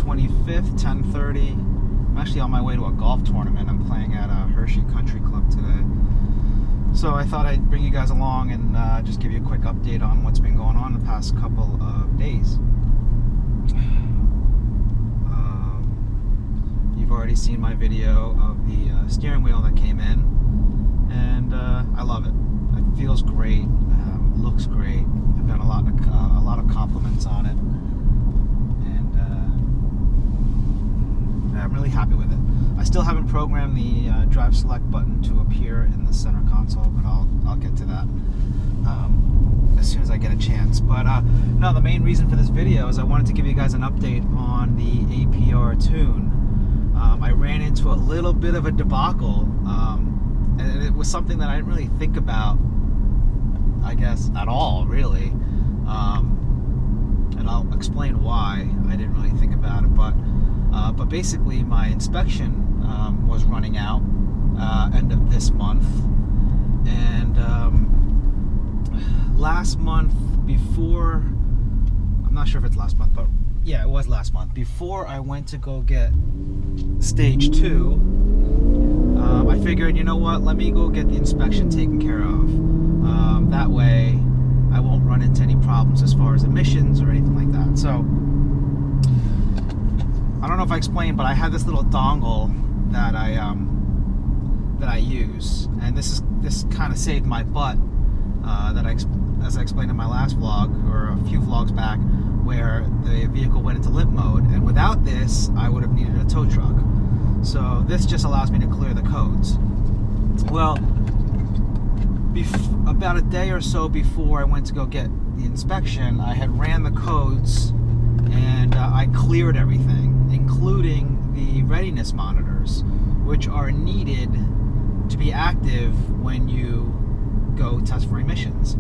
25th, 10:30. I'm actually on my way to a golf tournament. I'm playing at Hershey Country Club today. So I thought I'd bring you guys along and just give you a quick update on what's been going on the past couple of days. You've already seen my video of the steering wheel that came in, and I love it. It feels great, looks great. I've got a lot of compliments on it, and I'm really happy with it. I still haven't programmed the drive select button to appear in the center console, but I'll get to that as soon as I get a chance. But no, the main reason for this video is I wanted to give you guys an update on the APR tune. I ran into a little bit of a debacle, and it was something that I didn't really think about, I guess, at all, really. And I'll explain why I didn't really think about it. But basically, my inspection was running out end of this month, and last month, before, I'm not sure if it's last month, but yeah, it was last month, before I went to go get stage 2, I figured, you know what, let me go get the inspection taken care of. That way I won't run into any problems as far as emissions or anything like that. So I don't know if I explained, but I had this little dongle that I use, and this kind of saved my butt. As I explained in my last vlog, or a few vlogs back, where the vehicle went into limp mode, and without this I would have needed a tow truck. So this just allows me to clear the codes. Well, about a day or so before I went to go get the inspection, I had ran the codes, and I cleared everything, including the readiness monitors, which are needed to be active when you go test for emissions.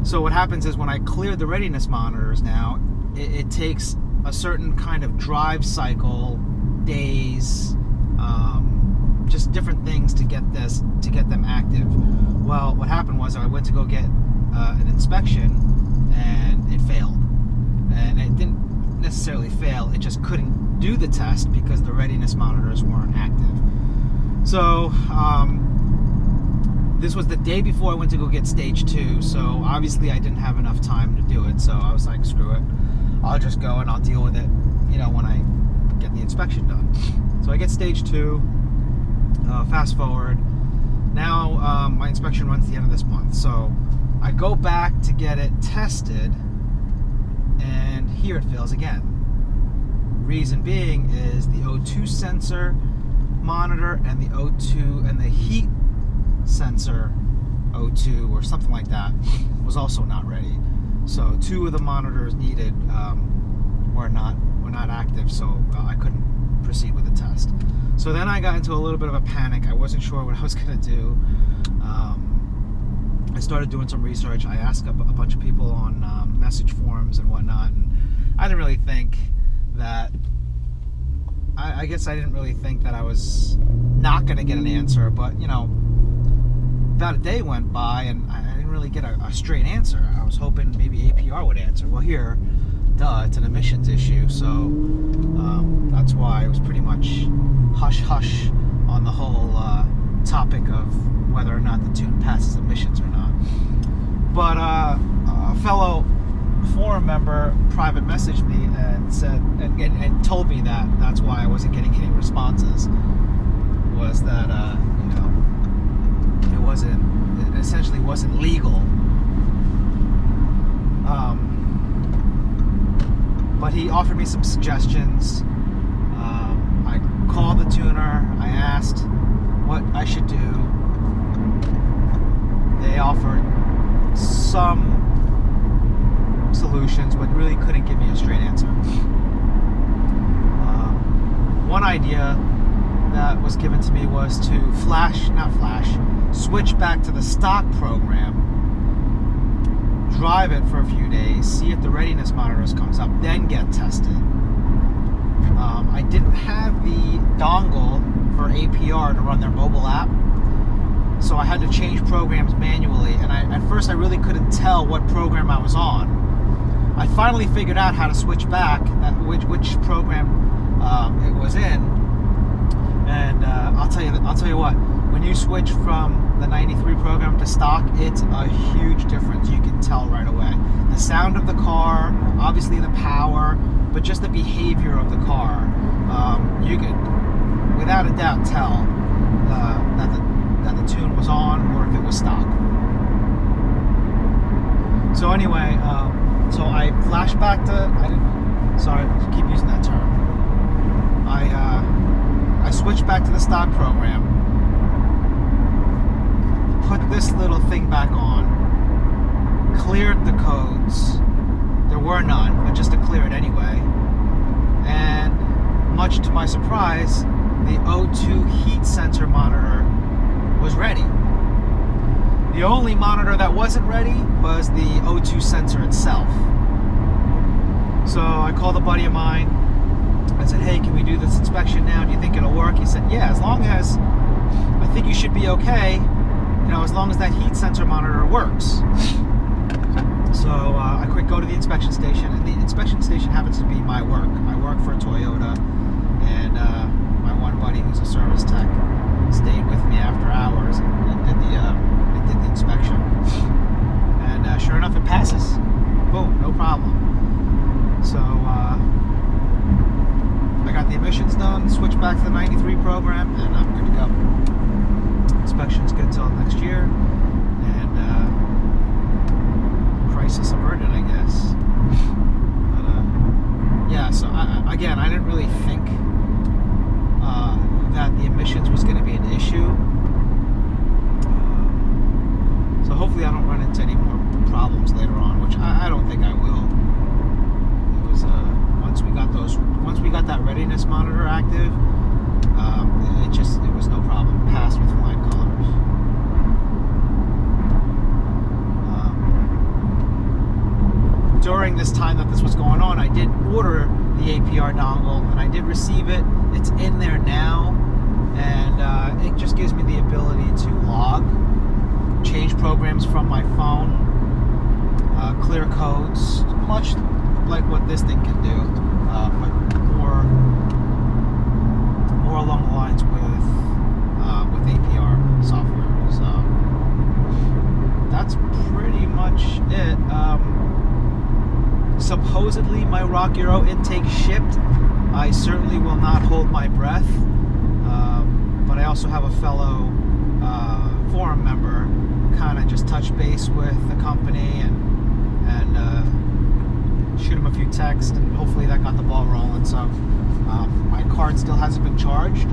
So what happens is, when I cleared the readiness monitors now, it takes a certain kind of drive cycle, days, just different things to get them active. Well, what happened was I went to go get an inspection, and it failed. And it didn't necessarily fail, it just couldn't do the test because the readiness monitors weren't active. So this was the day before I went to go get stage 2, so obviously I didn't have enough time to do it. So I was like, screw it, I'll just go and I'll deal with it, you know, when I get the inspection done. So I get stage 2, fast forward. Now my inspection runs the end of this month, so I go back to get it tested, and here it fails again. Reason being is the O2 sensor monitor and the O2 and the heat sensor O2 or something like that was also not ready. So 2 of the monitors needed were not active, so I couldn't proceed with the test. So then I got into a little bit of a panic. I wasn't sure what I was going to do. I started doing some research. I asked a bunch of people on message forums and whatnot, and I didn't really think that, I guess I didn't really think that I was not going to get an answer, but you know, about a day went by and I didn't really get a straight answer. I was hoping maybe APR would answer. Well, here, duh, it's an emissions issue, so that's why it was pretty much hush-hush on the whole topic of whether or not the tune passes emissions or not. But a fellow forum member private messaged me and said, and told me that that's why I wasn't getting any responses, was that you know, it essentially wasn't legal. But he offered me some suggestions. I called the tuner, I asked what I should do. They offered some solutions, but really couldn't give me a straight answer. One idea that was given to me was to switch back to the stock program, drive it for a few days, see if the readiness monitors comes up, then get tested. I didn't have the dongle for APR to run their mobile app, so I had to change programs manually, and at first I really couldn't tell what program I was on. I finally figured out how to switch back, which program it was in, and I'll tell you what. When you switch from the 93 program to stock, it's a huge difference. You can tell right away. The sound of the car, obviously the power, but just the behavior of the car. You could, without a doubt, tell that the tune was on or if it was stock. So anyway, so I flashed back to, sorry, I keep using that term. I switched back to the stock program, put this little thing back on, cleared the codes. There were none, but just to clear it anyway. And much to my surprise, the O2 heat sensor monitor was ready. The only monitor that wasn't ready was the O2 sensor itself. So I called a buddy of mine. I said, hey, can we do this inspection now? Do you think it'll work? He said, yeah, as long as, I think you should be okay, as long as that heat sensor monitor works. So I quick go to the inspection station, and the inspection station happens to be my work. I work for a Toyota, and my one buddy who's a service tech stayed with me after hours and did the inspection. And sure enough, it passes. Boom, no problem. So I got the emissions done, switched back to the 93 program, and I'm good to go. Inspection's good till next year, and crisis averted, I guess. But yeah, so I didn't really think that the emissions was going to be an issue. So hopefully I don't run into any more problems later on, which I don't think I will. It was once we got that readiness monitor active, it was no problem. Passed with flying colors. During this time that this was going on, I did order the APR dongle, and I did receive it. It's in there now, and it just gives me the ability to log, change programs from my phone, clear codes, much like what this thing can do, but more along the lines with APR software. So that's pretty much it. Supposedly my Rock Euro intake shipped. I certainly will not hold my breath, but I also have a fellow forum member kind of just touch base with the company and shoot him a few texts, and hopefully that got the ball rolling. So my card still hasn't been charged,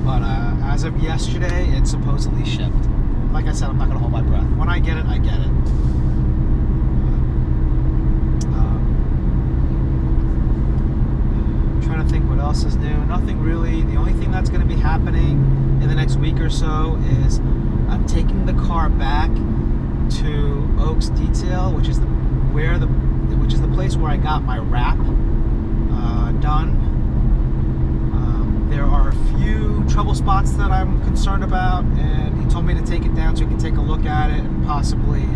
but as of yesterday, it's supposedly shipped. Like I said, I'm not going to hold my breath. When I get it, I get it. Trying to think what else is new. Nothing really. The only thing that's going to be happening in the next week or so is I'm taking the car back to Oaks Detail, which is the place where I got my wrap done. There are a few trouble spots that I'm concerned about, and he told me to take it down so he can take a look at it and possibly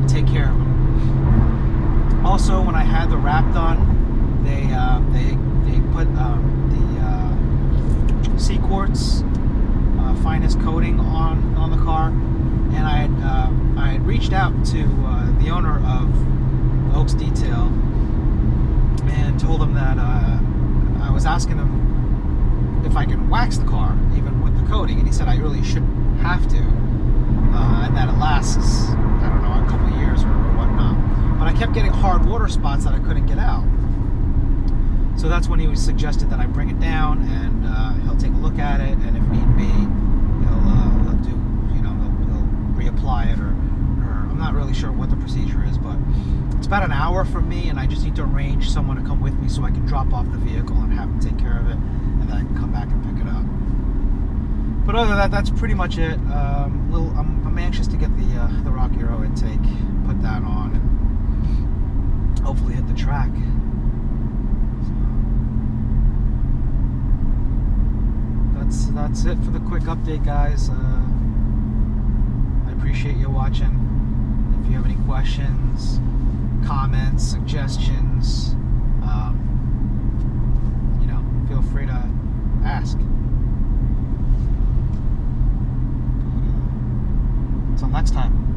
take care of them. Also, when I had the wrap done, they put the C-Quartz finest coating on the car, and I had reached out to the owner of Oaks Detail and told him that I was asking him if I could wax the car even with the coating, and he said I really shouldn't have to, and that it lasts, I don't know, a couple of years or whatnot. But I kept getting hard water spots that I couldn't get out. So that's when he suggested that I bring it down, and he'll take a look at it, and if need be, he'll do, he'll reapply it, or I'm not really sure what the procedure is, but it's about an hour from me, and I just need to arrange someone to come with me so I can drop off the vehicle and have him take care of it, and then I can come back and pick it up. But other than that, that's pretty much it. I'm anxious to get the Rock Euro intake, put that on, and hopefully hit the track. That's it for the quick update, guys. I appreciate you watching. If you have any questions, comments, suggestions, feel free to ask. Until next time.